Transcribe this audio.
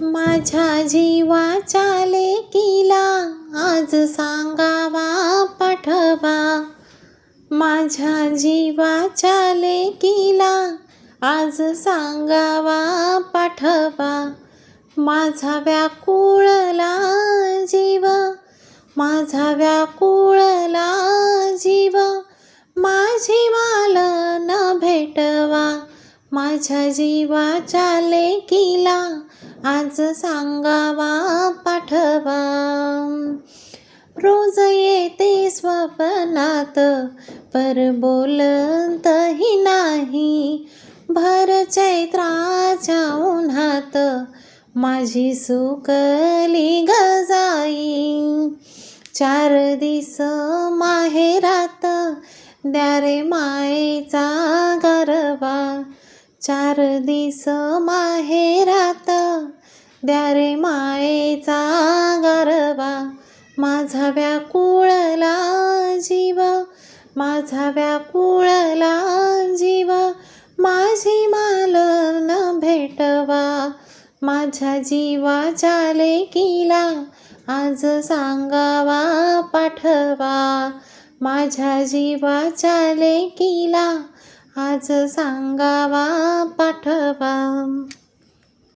माझ्या जीवाच्या लेकीला आज सांगावा पाठवा. माझ्या जीवाच्या लेकीला आज सांगावा पाठवा. माझा व्याकुळला जीव, माझा व्याकुळला जीव, माझी मालन भेटवा. माझ्या जीवाच्या लेकीला आज सांगावा पाठवा. रोज येते स्वप्नात पर बोलतही नाही. भर चैत्राच्या उन्हात माझी सुकली गजाई. 4 दिस माहेरात द्या रे मायेचा गरबा. 4 दिस माहेरात द्या रे मायेचा गरबा. माझा व्याकुळला जीव, माझा व्याकुळला जीव, माझी मालन भेटवा. माझ्या जीवाच्या लेकीला आज सांगावा पाठवा. माझ्या जीवाच्या लेकीला आज सांगावा पाठवा.